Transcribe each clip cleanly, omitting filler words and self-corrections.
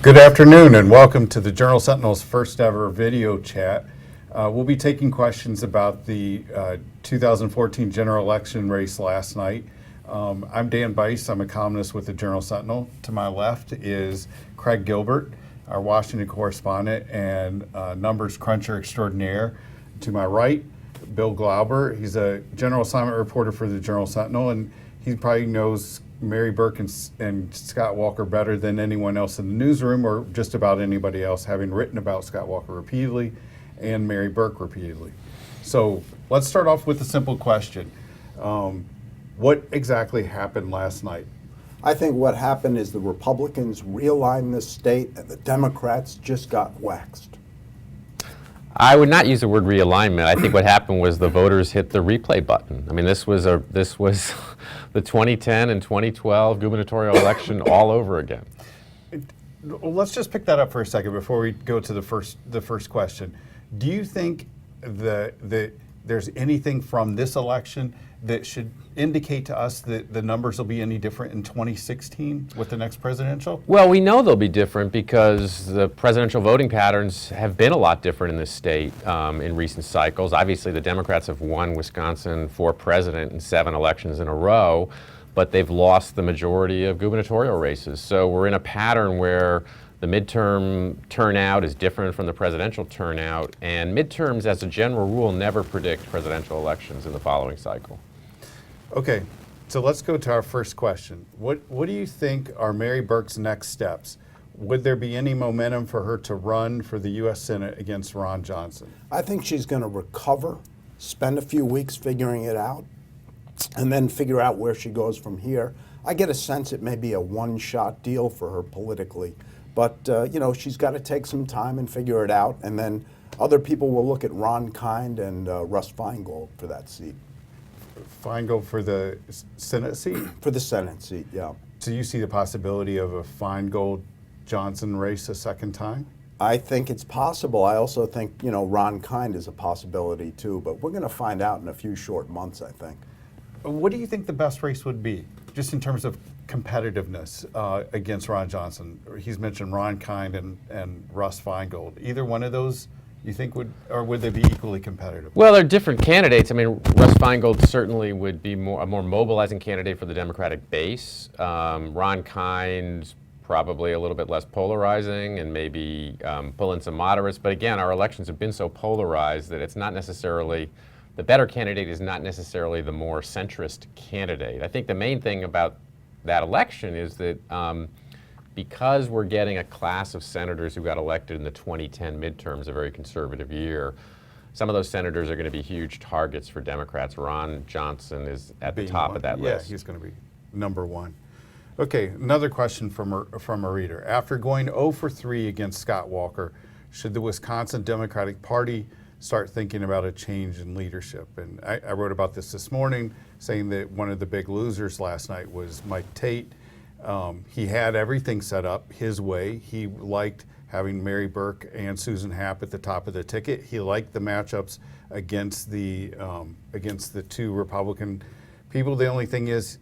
Good afternoon and welcome to the Journal Sentinel's first ever video chat. We'll be taking questions about the 2014 general election race last night. I'm Dan Bice. I'm a columnist with the Journal Sentinel. To my left is Craig Gilbert, our Washington correspondent and numbers cruncher extraordinaire. To my right, Bill Glauber. He's a general assignment reporter for the Journal Sentinel, and he probably knows Mary Burke and Scott Walker better than anyone else in the newsroom, or just about anybody else, having written about Scott Walker repeatedly and Mary Burke repeatedly. So let's start off with a simple question. What exactly happened last night? I think what happened is the Republicans realigned the state and the Democrats just got waxed. I would not use the word realignment. I think what happened was the voters hit the replay button. I mean, this was the 2010 and 2012 gubernatorial election all over again. Let's just pick that up for a second before we go to the first question. Do you think that there's anything from this election that should indicate to us that the numbers will be any different in 2016 with the next presidential? Well, we know they'll be different because the presidential voting patterns have been a lot different in this state in recent cycles. Obviously, the Democrats have won Wisconsin for president in 7 elections in a row, but they've lost the majority of gubernatorial races. So we're in a pattern where the midterm turnout is different from the presidential turnout, and midterms, as a general rule, never predict presidential elections in the following cycle. Okay, so let's go to our first question. What do you think are Mary Burke's next steps? Would there be any momentum for her to run for the U.S. Senate against Ron Johnson? I think she's going to recover, spend a few weeks figuring it out, and then figure out where she goes from here. I get a sense it may be a one-shot deal for her politically, but she's got to take some time and figure it out, and then other people will look at Ron Kind and Russ Feingold for that seat. Feingold for the Senate seat? For the Senate seat, yeah. So you see the possibility of a Feingold-Johnson race a second time? I think it's possible. I also think, Ron Kind is a possibility too, but we're going to find out in a few short months, I think. What do you think the best race would be, just in terms of competitiveness against Ron Johnson? He's mentioned Ron Kind and Russ Feingold. Either one of those you think would they be equally competitive? Well, they're different candidates. I mean, Russ Feingold certainly would be a more mobilizing candidate for the Democratic base. Ron Kind, probably a little bit less polarizing and maybe pull in some moderates. But again, our elections have been so polarized that it's not necessarily, the better candidate is not necessarily the more centrist candidate. I think the main thing about that election is that because we're getting a class of senators who got elected in the 2010 midterms, a very conservative year, some of those senators are going to be huge targets for Democrats. Ron Johnson is at the top of that list. Yeah, he's going to be number one. Okay, another question from a reader. After going 0 for 3 against Scott Walker, should the Wisconsin Democratic Party start thinking about a change in leadership? And I wrote about this morning, saying that one of the big losers last night was Mike Tate. He had everything set up his way. He liked having Mary Burke and Susan Happ at the top of the ticket. He liked the matchups against the two Republican people. The only thing is,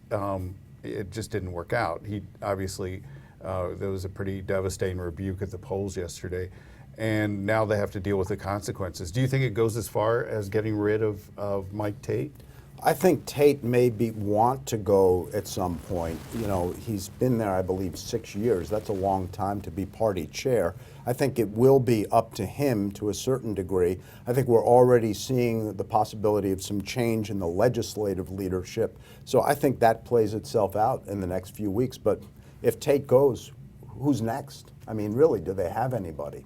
it just didn't work out. He obviously, there was a pretty devastating rebuke at the polls yesterday, and now they have to deal with the consequences. Do you think it goes as far as getting rid of Mike Tate? I think Tate may want to go at some point. He's been there, I believe, 6 years. That's a long time to be party chair. I think it will be up to him to a certain degree. I think we're already seeing the possibility of some change in the legislative leadership. So I think that plays itself out in the next few weeks. But if Tate goes, who's next? I mean, really, do they have anybody?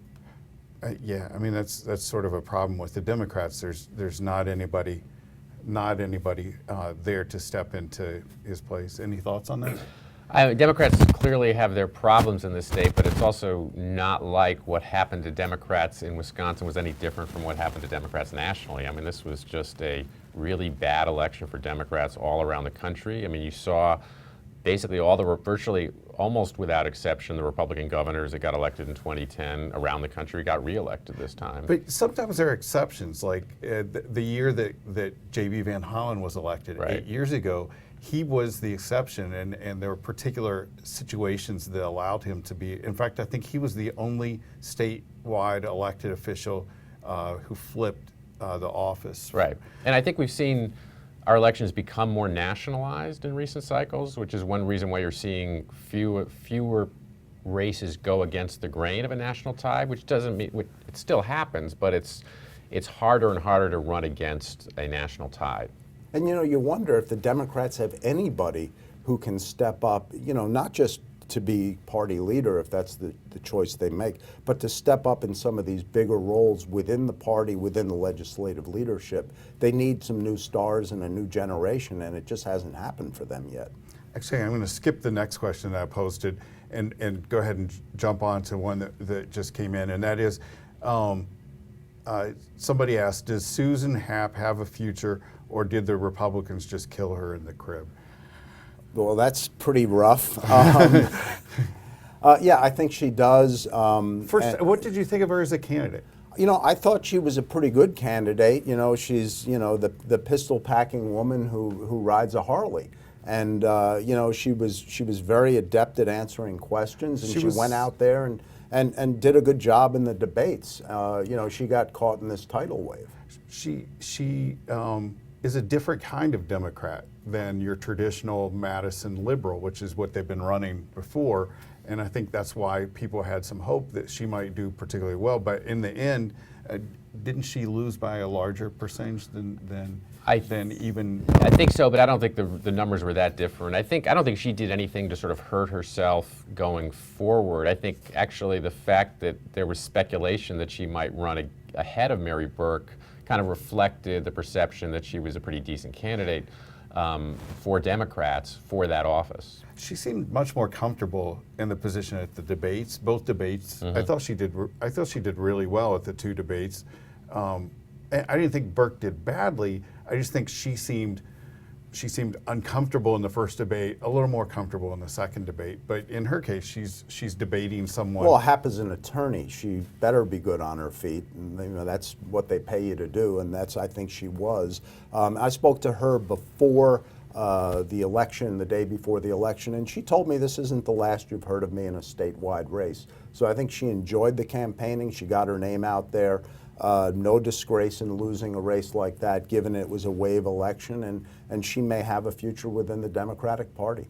Yeah, I mean, that's sort of a problem with the Democrats. There's not anybody there to step into his place. Any thoughts on that? Democrats clearly have their problems in this state, but it's also not like what happened to Democrats in Wisconsin was any different from what happened to Democrats nationally. I mean, this was just a really bad election for Democrats all around the country. I mean, you saw basically virtually almost without exception, the Republican governors that got elected in 2010 around the country got reelected this time. But sometimes there are exceptions, like the year that J.B. Van Hollen was elected 8 years ago. he was the exception, and there were particular situations that allowed him to be. In fact, I think he was the only statewide elected official who flipped the office. Right. And I think we've seen our elections become more nationalized in recent cycles, which is one reason why you're seeing fewer races go against the grain of a national tide, which doesn't mean it still happens, but it's harder and harder to run against a national tide. And you wonder if the Democrats have anybody who can step up, not just to be party leader, if that's the choice they make, but to step up in some of these bigger roles within the party, within the legislative leadership. They need some new stars and a new generation, and it just hasn't happened for them yet. Actually, I'm going to skip the next question that I posted and go ahead and jump on to one that just came in, and that is, somebody asked, does Susan Happ have a future, or did the Republicans just kill her in the crib? Well, that's pretty rough. Yeah, I think she does. First, what did you think of her as a candidate? I thought she was a pretty good candidate. She's, the pistol-packing woman who rides a Harley. And, she was very adept at answering questions, and she went out there and did a good job in the debates. She got caught in this tidal wave. She is a different kind of Democrat than your traditional Madison liberal, which is what they've been running before. And I think that's why people had some hope that she might do particularly well. But in the end, didn't she lose by a larger percentage than even? I think so, but I don't think the numbers were that different. I don't think she did anything to sort of hurt herself going forward. I think actually the fact that there was speculation that she might run ahead of Mary Burke kind of reflected the perception that she was a pretty decent candidate for Democrats for that office. She seemed much more comfortable in the position at the debates, both debates. Mm-hmm. I thought she did really well at the two debates. I didn't think Burke did badly. I just think she seemed uncomfortable in the first debate, a little more comfortable in the second debate. But in her case, she's debating someone. Well, Happ is an attorney. She better be good on her feet. And, that's what they pay you to do, and I think she was. I spoke to her before the election, the day before the election, and she told me this isn't the last you've heard of me in a statewide race. So I think she enjoyed the campaigning. She got her name out there. No disgrace in losing a race like that, given it was a wave election, and she may have a future within the Democratic Party.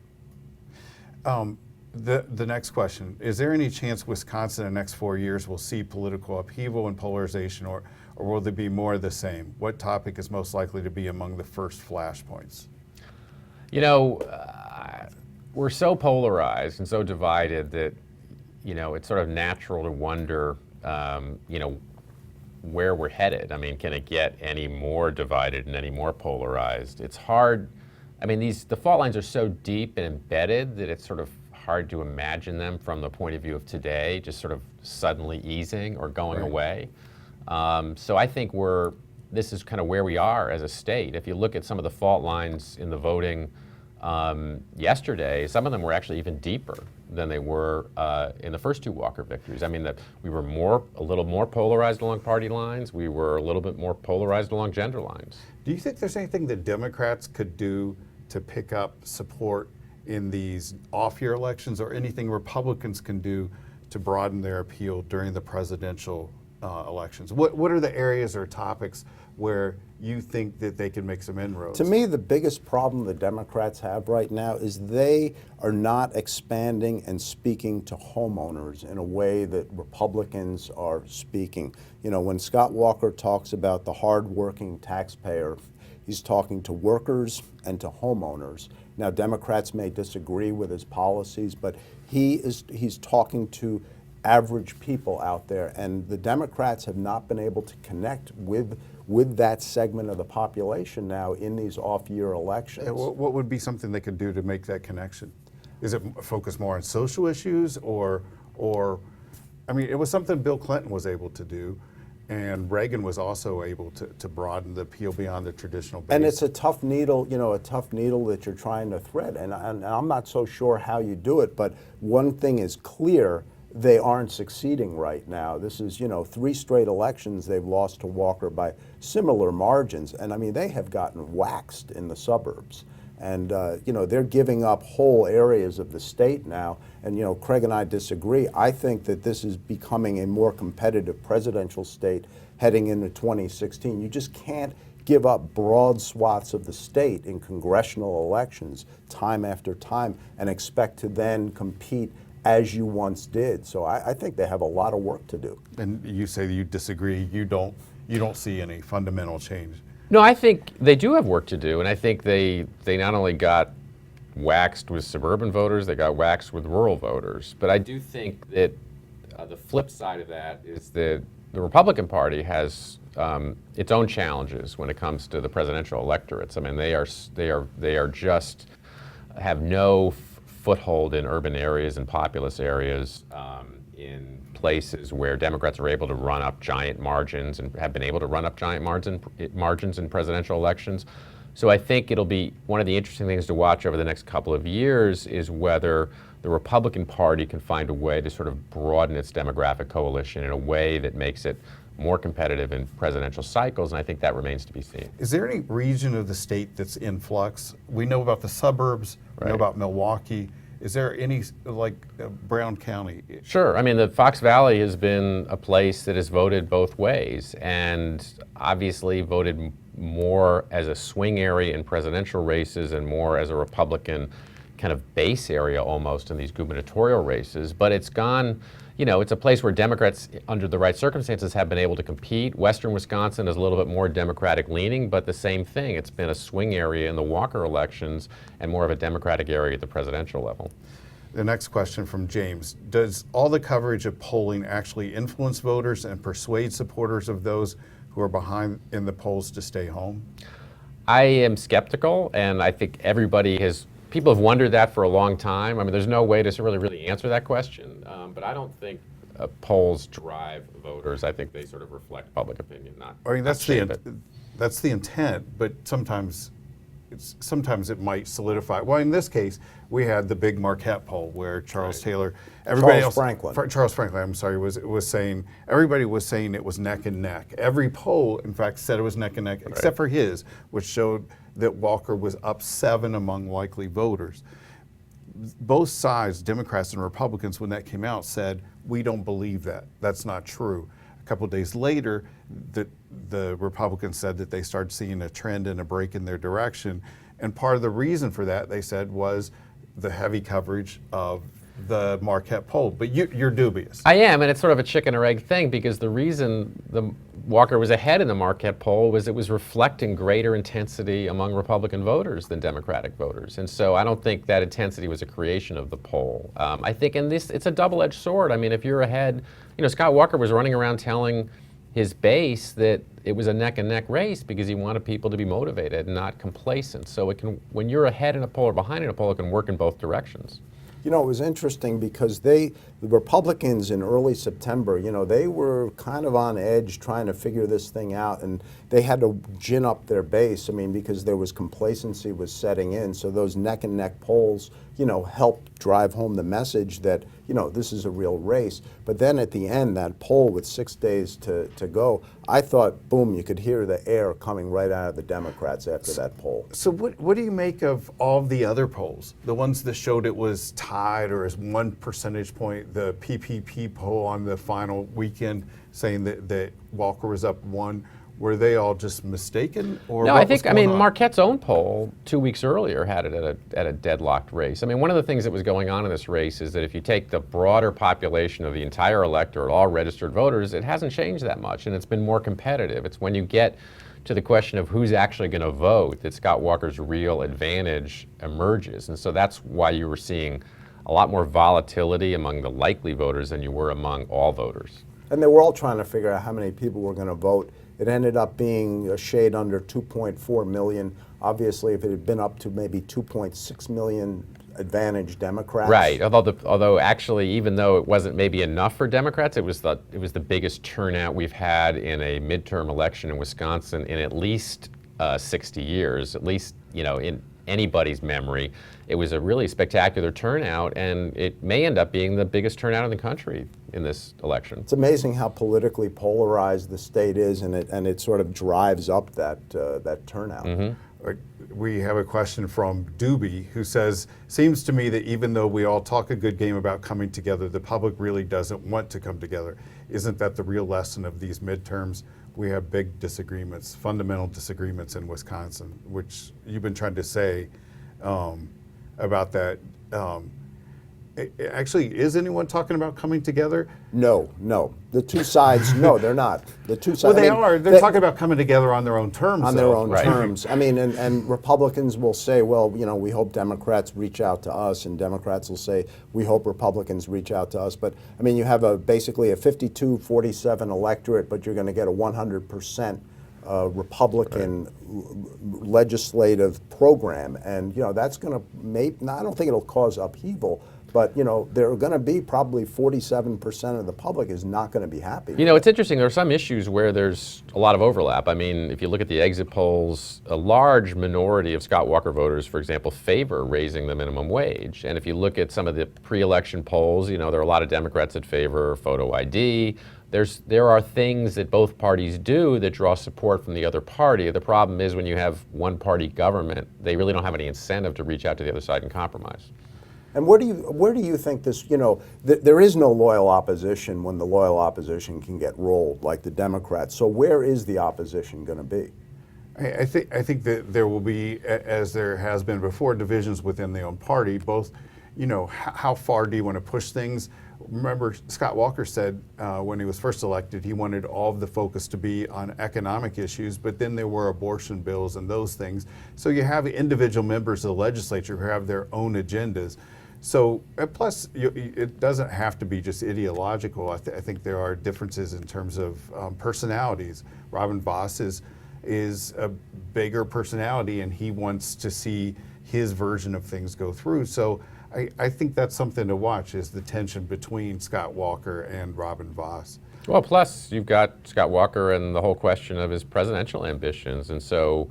The next question, is there any chance Wisconsin in the next 4 years will see political upheaval and polarization, or will there be more of the same? What topic is most likely to be among the first flashpoints? We're so polarized and so divided that, it's sort of natural to wonder, where we're headed. I mean, can it get any more divided and any more polarized? It's hard. I mean, the fault lines are so deep and embedded that it's sort of hard to imagine them from the point of view of today, just sort of suddenly easing or going away. So I think this is kind of where we are as a state. If you look at some of the fault lines in the voting yesterday, some of them were actually even deeper than they were in the first two Walker victories. I mean, we were a little more polarized along party lines. We were a little bit more polarized along gender lines. Do you think there's anything that Democrats could do to pick up support in these off-year elections, or anything Republicans can do to broaden their appeal during the presidential elections? What are the areas or topics where you think that they can make some inroads? To me, the biggest problem the Democrats have right now is they are not expanding and speaking to homeowners in a way that Republicans are speaking. When Scott Walker talks about the hardworking taxpayer, he's talking to workers and to homeowners. Now, Democrats may disagree with his policies, but he's talking to average people out there, and the Democrats have not been able to connect with that segment of the population now in these off-year elections. What would be something they could do to make that connection? Is it focus more on social issues, or I mean, it was something Bill Clinton was able to do, and Reagan was also able to broaden the appeal beyond the traditional base. And it's a tough needle, that you're trying to thread, and I'm not so sure how you do it, but one thing is clear: they aren't succeeding right now. This is, 3 straight elections they've lost to Walker by similar margins. And I mean, they have gotten waxed in the suburbs. And they're giving up whole areas of the state now. And Craig and I disagree. I think that this is becoming a more competitive presidential state heading into 2016. You just can't give up broad swaths of the state in congressional elections time after time and expect to then compete as you once did. So I think they have a lot of work to do. And you say that you disagree. You don't see any fundamental change. No, I think they do have work to do, and I think they not only got waxed with suburban voters, they got waxed with rural voters. But I do think that the flip side of that is that the Republican Party has its own challenges when it comes to the presidential electorates. I mean, they are just have no foothold in urban areas and populous areas, in places where Democrats are able to run up giant margins and have been able to run up giant margins in presidential elections. So I think it'll be one of the interesting things to watch over the next couple of years is whether the Republican Party can find a way to sort of broaden its demographic coalition in a way that makes it more competitive in presidential cycles, and I think that remains to be seen. Is there any region of the state that's in flux? We know about the suburbs, we know about Milwaukee. Is there any, like Brown County? Sure. I mean, the Fox Valley has been a place that has voted both ways and obviously voted more as a swing area in presidential races and more as a Republican kind of base area almost in these gubernatorial races. But it's gone, it's a place where Democrats, under the right circumstances, have been able to compete. Western Wisconsin is a little bit more Democratic leaning, but the same thing. It's been a swing area in the Walker elections and more of a Democratic area at the presidential level. The next question from James. Does all the coverage of polling actually influence voters and persuade supporters of those who are behind in the polls to stay home? I am skeptical, and I think people have wondered that for a long time. I mean, there's no way to really answer that question, but I don't think polls drive voters. I think they sort of reflect public opinion, not. I mean, that's shape it. That's the intent, but sometimes it might solidify. Well, in this case, we had the big Marquette poll where Charles Taylor, Charles Franklin, I'm sorry, was saying, everybody was saying it was neck and neck. Every poll, in fact, said it was neck and neck, except for his, which showed that Walker was up 7 among likely voters. Both sides, Democrats and Republicans, when that came out, said, we don't believe that. That's not true. A couple of days later, the Republicans said that they started seeing a trend and a break in their direction. And part of the reason for that, they said, was the heavy coverage of the Marquette poll. But you're dubious. I am, and it's sort of a chicken or egg thing because the reason the Walker was ahead in the Marquette poll was it was reflecting greater intensity among Republican voters than Democratic voters. And so I don't think that intensity was a creation of the poll. I think it's a double-edged sword. I mean, if you're ahead, Scott Walker was running around telling his base that it was a neck and neck race because he wanted people to be motivated and not complacent. So when you're ahead in a poll or behind in a poll, it can work in both directions. It was interesting because the Republicans in early September, they were kind of on edge trying to figure this thing out, and they had to gin up their base, because there was complacency was setting in. So those neck and neck polls, helped drive home the message that, this is a real race. But then at the end, that poll with 6 days to go, I thought, boom, you could hear the air coming right out of the Democrats after that poll. So what do you make of all of the other polls? The ones that showed it was tied or as 1 percentage point, the PPP poll on the final weekend saying that Walker was up 1. Were they all just mistaken? Or no, Marquette's own poll 2 weeks earlier had it at a deadlocked race. I mean, one of the things that was going on in this race is that if you take the broader population of the entire electorate, all registered voters, it hasn't changed that much, and it's been more competitive. It's when you get to the question of who's actually going to vote that Scott Walker's real advantage emerges. And so that's why you were seeing a lot more volatility among the likely voters than you were among all voters. And they were all trying to figure out how many people were going to vote. It ended up being a shade under 2.4 million. Obviously, if it had been up to maybe 2.6 million advantage Democrats. Right. Although actually, even though it wasn't maybe enough for Democrats, it was the biggest turnout we've had in a midterm election in Wisconsin in at least 60 years. At least, anybody's memory. It was a really spectacular turnout, and it may end up being the biggest turnout in the country in this election. It's amazing how politically polarized the state is, and it sort of drives up that turnout. We have a question from Doobie, who says, seems to me that even though we all talk a good game about coming together, the public really doesn't want to come together. Isn't that the real lesson of these midterms? We have big disagreements, fundamental disagreements in Wisconsin, which you've been trying to say about that. Actually, is anyone talking about coming together? No. The two sides, no, they're not. The two sides. Well, they are. They're talking about coming together on their own terms. On their own Right. terms. I mean, and Republicans will say, well, we hope Democrats reach out to us, and Democrats will say, we hope Republicans reach out to us. But, I mean, you have basically a 52-47 electorate, but you're going to get a 100% Republican legislative program. And, that's going to I don't think it'll cause upheaval, but, there are going to be probably 47% of the public is not going to be happy. It's interesting. There are some issues where there's a lot of overlap. I mean, if you look at the exit polls, a large minority of Scott Walker voters, for example, favor raising the minimum wage. And if you look at some of the pre-election polls, there are a lot of Democrats that favor photo ID. There are things that both parties do that draw support from the other party. The problem is when you have one-party government, they really don't have any incentive to reach out to the other side and compromise. And where do you think this, there is no loyal opposition when the loyal opposition can get rolled like the Democrats. So where is the opposition going to be? I think that there will be, as there has been before, divisions within their own party, both, how far do you want to push things? Remember, Scott Walker said when he was first elected, he wanted all of the focus to be on economic issues, but then there were abortion bills and those things. So you have individual members of the legislature who have their own agendas. So plus, it doesn't have to be just ideological. I think there are differences in terms of personalities. Robin Voss is a bigger personality, and he wants to see his version of things go through. So I think that's something to watch, is the tension between Scott Walker and Robin Voss. Well, plus you've got Scott Walker and the whole question of his presidential ambitions. And so,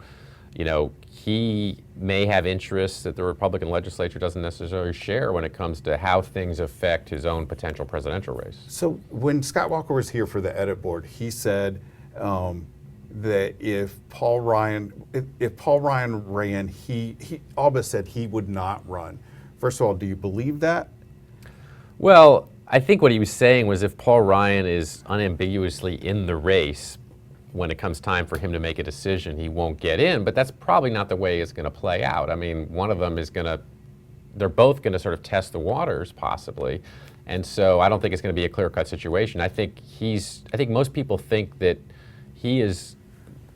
he may have interests that the Republican legislature doesn't necessarily share when it comes to how things affect his own potential presidential race. So when Scott Walker was here for the edit board, he said that if Paul Ryan ran, he all but said he would not run. First of all, do you believe that? Well, I think what he was saying was if Paul Ryan is unambiguously in the race, when it comes time for him to make a decision, he won't get in, but that's probably not the way it's going to play out. I mean, one of them is they're both going to sort of test the waters, possibly, and so I don't think it's going to be a clear-cut situation. I think most people think that he is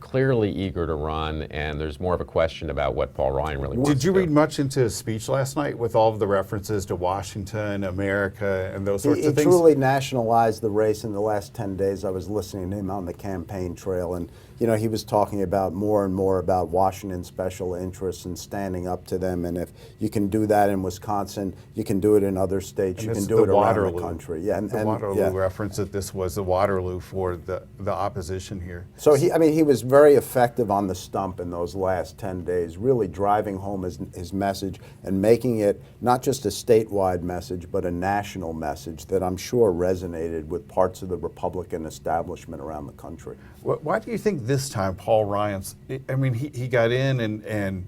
clearly eager to run, and there's more of a question about what Paul Ryan really wants. Did you to read much into his speech last night with all of the references to Washington, America, and those sorts of things? He truly nationalized the race in the last 10 days. I was listening to him on the campaign trail, and he was talking about more and more about Washington's special interests and standing up to them. And if you can do that in Wisconsin, you can do it in other states. You can do it around the country. Yeah, the Waterloo reference, that this was the Waterloo for the opposition here. So he was very effective on the stump in those last 10 days, really driving home his message and making it not just a statewide message, but a national message that I'm sure resonated with parts of the Republican establishment around the country. Why do you think this time Paul Ryan's, I mean, he got in and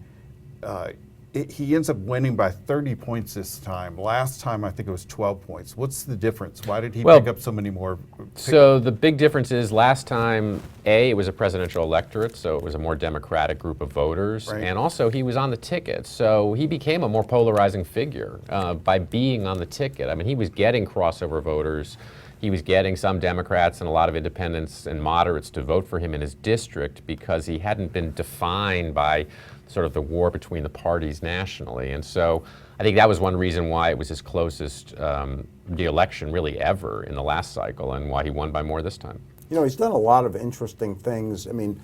he ends up winning by 30 points this time. Last time, I think it was 12 points. What's the difference? Why did he pick up so many more? So the big difference is last time, it was a presidential electorate, so it was a more Democratic group of voters. Right. And also, he was on the ticket, so he became a more polarizing figure by being on the ticket. I mean, he was getting crossover voters. He was getting some Democrats and a lot of independents and moderates to vote for him in his district because he hadn't been defined by sort of the war between the parties nationally. And so I think that was one reason why it was his closest re-election really ever in the last cycle, and why he won by more this time. He's done a lot of interesting things. I mean,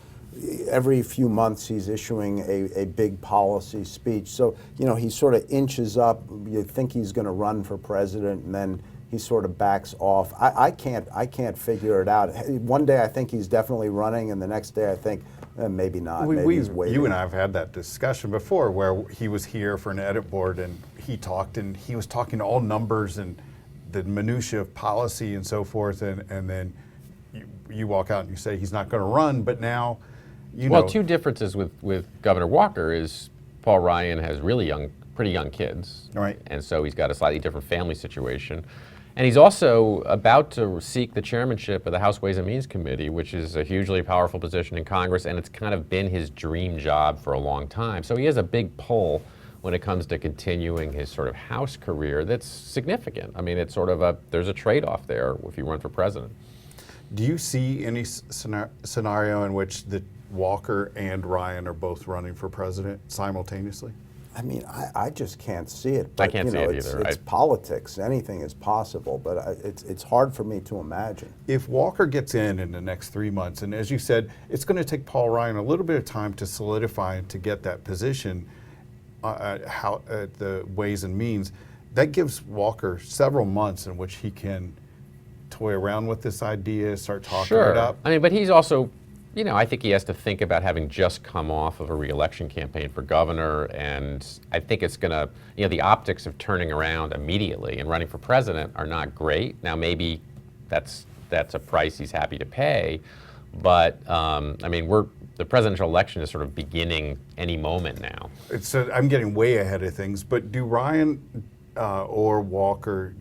every few months he's issuing a big policy speech. So, he sort of inches up. You think he's going to run for president, and then he sort of backs off. I can't figure it out. One day I think he's definitely running, and the next day I think maybe not. Maybe he's waiting. You and I have had that discussion before, where he was here for an edit board, and he was talking all numbers and the minutia of policy and so forth, and then you walk out and you say he's not going to run, but now, Well, two differences with Governor Walker is Paul Ryan has pretty young kids, right, and so he's got a slightly different family situation. And he's also about to seek the chairmanship of the House Ways and Means Committee, which is a hugely powerful position in Congress, and it's kind of been his dream job for a long time. So he has a big pull when it comes to continuing his sort of House career that's significant. I mean, it's sort of there's a trade-off there if you run for president. Do you see any scenario in which the Walker and Ryan are both running for president simultaneously? I mean, I just can't see it. I can't see it either. It's politics. Anything is possible, but it's hard for me to imagine. If Walker gets in the next 3 months, and as you said, it's going to take Paul Ryan a little bit of time to solidify and to get that position at the Ways and Means, that gives Walker several months in which he can toy around with this idea, start talking it up. I mean, but he's also, I think he has to think about having just come off of a re-election campaign for governor, and I think it's going to, the optics of turning around immediately and running for president are not great. Now, maybe that's a price he's happy to pay, but I mean, the presidential election is sort of beginning any moment now. I'm getting way ahead of things, but does Ryan or Walker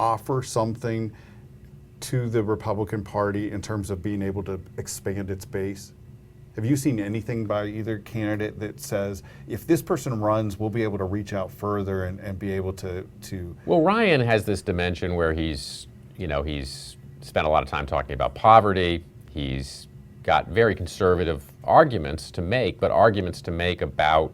offer something to the Republican Party in terms of being able to expand its base? Have you seen anything by either candidate that says, if this person runs, we'll be able to reach out further and be able to? Well, Ryan has this dimension where he's spent a lot of time talking about poverty. He's got very conservative arguments to make, but arguments to make about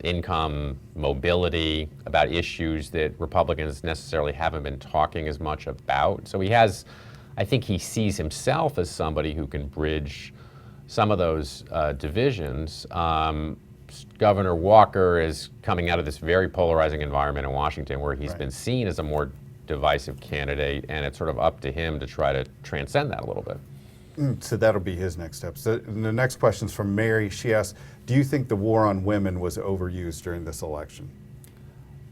income, mobility, about issues that Republicans necessarily haven't been talking as much about. So I think he sees himself as somebody who can bridge some of those divisions. Governor Walker is coming out of this very polarizing environment in Washington where he's been seen as a more divisive candidate, and it's sort of up to him to try to transcend that a little bit. So that'll be his next step. So the next question is from Mary. She asks, do you think the war on women was overused during this election?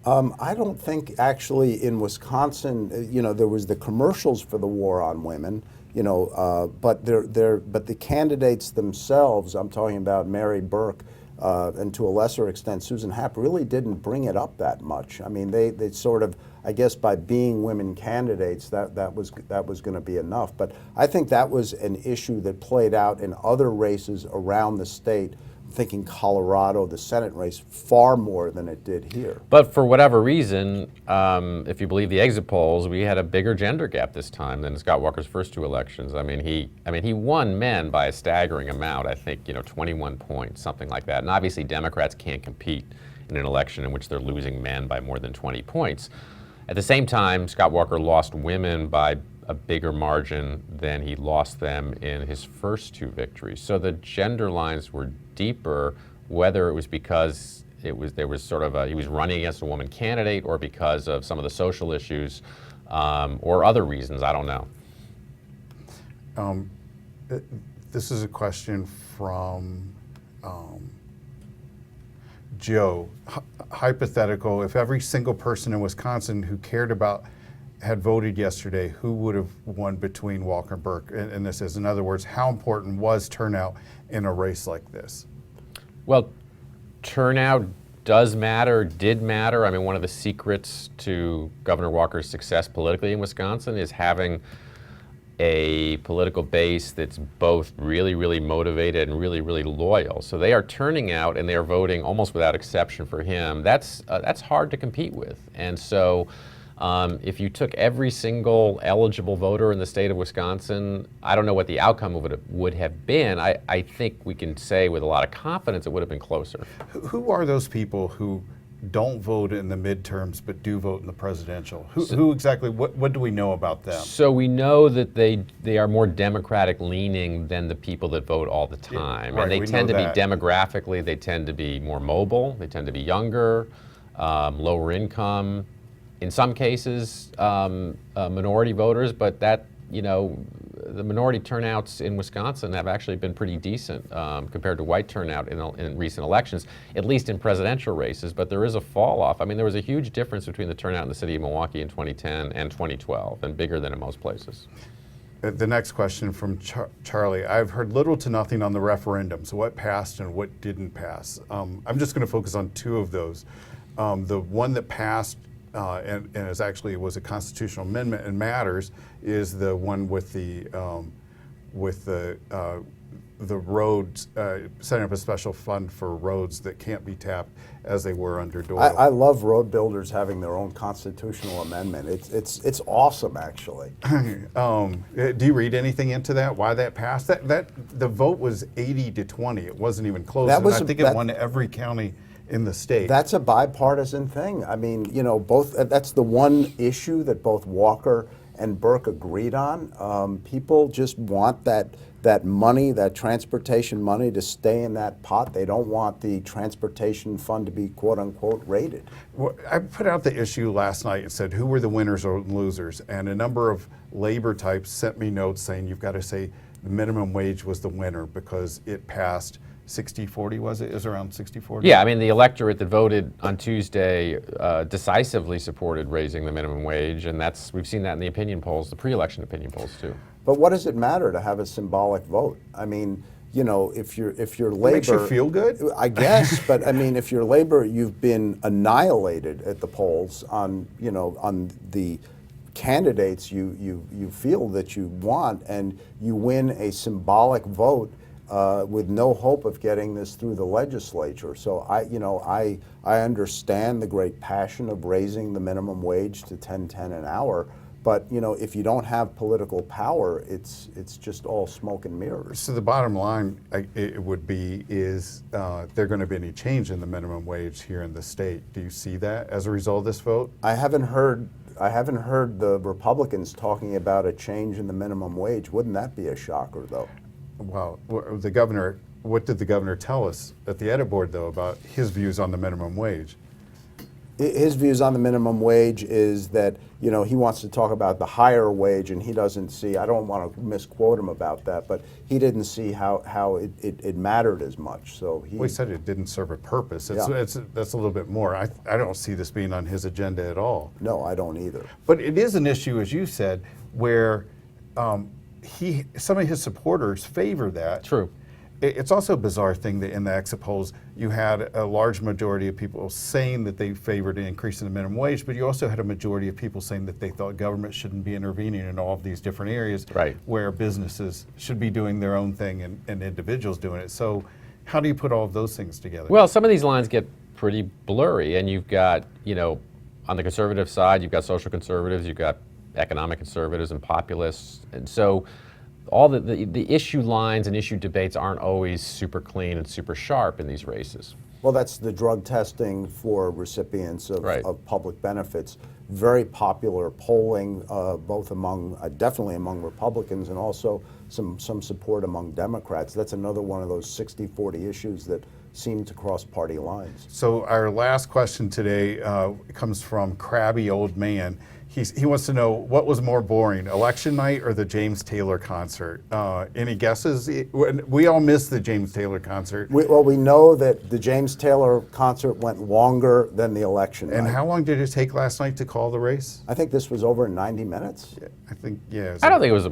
I don't think actually in Wisconsin, there was the commercials for the war on women, but the candidates themselves, I'm talking about Mary Burke, and to a lesser extent Susan Happ, really didn't bring it up that much. I mean, they sort of, I guess by being women candidates, that was going to be enough. But I think that was an issue that played out in other races around the state. I'm thinking Colorado, the Senate race, far more than it did here. But for whatever reason, if you believe the exit polls, we had a bigger gender gap this time than Scott Walker's first two elections. I mean, he won men by a staggering amount. I think 21 points, something like that. And obviously, Democrats can't compete in an election in which they're losing men by more than 20 points. At the same time, Scott Walker lost women by a bigger margin than he lost them in his first two victories. So the gender lines were deeper, whether it was because there was sort of he was running against a woman candidate, or because of some of the social issues, or other reasons. I don't know. This is a question from Joe. Hypothetical, if every single person in Wisconsin who cared about had voted yesterday, who would have won between Walker and Burke? And this is, in other words, how important was turnout in a race like this? Well, turnout does matter, did matter. I mean, one of the secrets to Governor Walker's success politically in Wisconsin is having a political base that's both really, really motivated and really, really loyal. So they are turning out and they are voting almost without exception for him. That's hard to compete with. And so if you took every single eligible voter in the state of Wisconsin, I don't know what the outcome of it would have been. I think we can say with a lot of confidence it would have been closer. Who are those people who don't vote in the midterms but do vote in the presidential? Who exactly, what do we know about them? So we know that they are more Democratic leaning than the people that vote all the time. Yeah, right, and they tend to be demographically, they tend to be more mobile, they tend to be younger. lower income, in some cases, minority voters, but that, the minority turnouts in Wisconsin have actually been pretty decent compared to white turnout in recent elections, at least in presidential races, but there is a fall off. I mean, there was a huge difference between the turnout in the city of Milwaukee in 2010 and 2012, and bigger than in most places. The next question from Charlie. I've heard little to nothing on the referendums, what passed and what didn't pass. I'm just going to focus on two of those. The one that passed and is actually was a constitutional amendment and matters is the one with the roads, setting up a special fund for roads that can't be tapped as they were under Doyle. I love road builders having their own constitutional amendment. It's awesome, actually. Do you read anything into that? Why that passed? That the vote was 80-20. It wasn't even close. That was and I think it won every county in the state. That's a bipartisan thing. I mean, that's the one issue that both Walker and Burke agreed on. People just want that money, that transportation money, to stay in that pot. They don't want the transportation fund to be quote unquote raided. Well, I put out the issue last night and said who were the winners or losers, and a number of labor types sent me notes saying you've got to say the minimum wage was the winner because it passed 60-40, was it? It was around 60-40? Yeah, I mean, the electorate that voted on Tuesday decisively supported raising the minimum wage, and we've seen that in the opinion polls, the pre-election opinion polls too. But what does it matter to have a symbolic vote? I mean, if you're labor, It makes you feel good? I guess, but I mean, if you're labor, you've been annihilated at the polls on the candidates you feel that you want, and you win a symbolic vote with no hope of getting this through the legislature. So I understand the great passion of raising the minimum wage to $10.10 an hour. But if you don't have political power, it's just all smoke and mirrors. So the bottom line, it would be, is there going to be any change in the minimum wage here in the state? Do you see that as a result of this vote? I haven't heard the Republicans talking about a change in the minimum wage. Wouldn't that be a shocker, though? Well, the governor. What did the governor tell us at the edit board, though, about his views on the minimum wage? His views on the minimum wage is that he wants to talk about the higher wage, and he doesn't see. I don't want to misquote him about that, but he didn't see how it mattered as much. So he said it didn't serve a purpose. That's a little bit more. I don't see this being on his agenda at all. No, I don't either. But it is an issue, as you said, where some of his supporters favor that. True. It's also a bizarre thing that in the exit polls, you had a large majority of people saying that they favored an increase in the minimum wage, but you also had a majority of people saying that they thought government shouldn't be intervening in all of these different areas where businesses should be doing their own thing and individuals doing it. So how do you put all of those things together? Well, some of these lines get pretty blurry, and you've got, on the conservative side, you've got social conservatives, you've got economic conservatives and populists, and so all the issue lines and issue debates aren't always super clean and super sharp in these races. Well, that's the drug testing for recipients of public benefits. Very popular polling, both definitely among Republicans, and also some support among Democrats. That's another one of those 60-40 issues that seem to cross party lines. So our last question today comes from Crabby Old Man. He wants to know, what was more boring, election night or the James Taylor concert? Any guesses? We all missed the James Taylor concert. We know that the James Taylor concert went longer than the election night. And how long did it take last night to call the race? I think this was over 90 minutes. Yeah, I think, yeah. I don't think it was,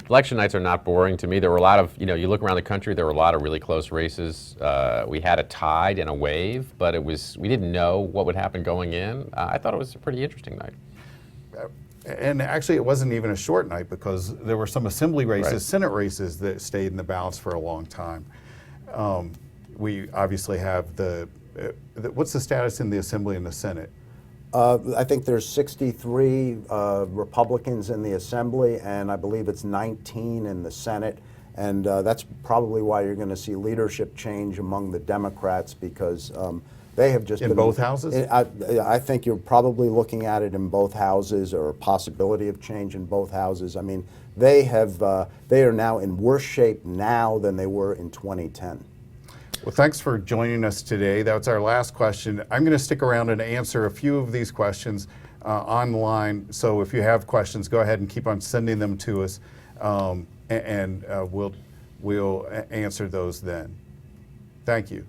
election nights are not boring to me. There were a lot of, you look around the country, there were a lot of really close races. We had a tide and a wave, but we didn't know what would happen going in. I thought it was a pretty interesting night. And actually, it wasn't even a short night because there were some assembly races, Senate races that stayed in the balance for a long time. We obviously have what's the status in the Assembly and the Senate? I think there's 63 Republicans in the Assembly, and I believe it's 19 in the Senate. And that's probably why you're going to see leadership change among the Democrats, because they have just in both houses? I think you're probably looking at it in both houses, or a possibility of change in both houses. I mean, they are now in worse shape now than they were in 2010. Well, thanks for joining us today. That's our last question. I'm going to stick around and answer a few of these questions online. So if you have questions, go ahead and keep on sending them to us, and we'll answer those then. Thank you.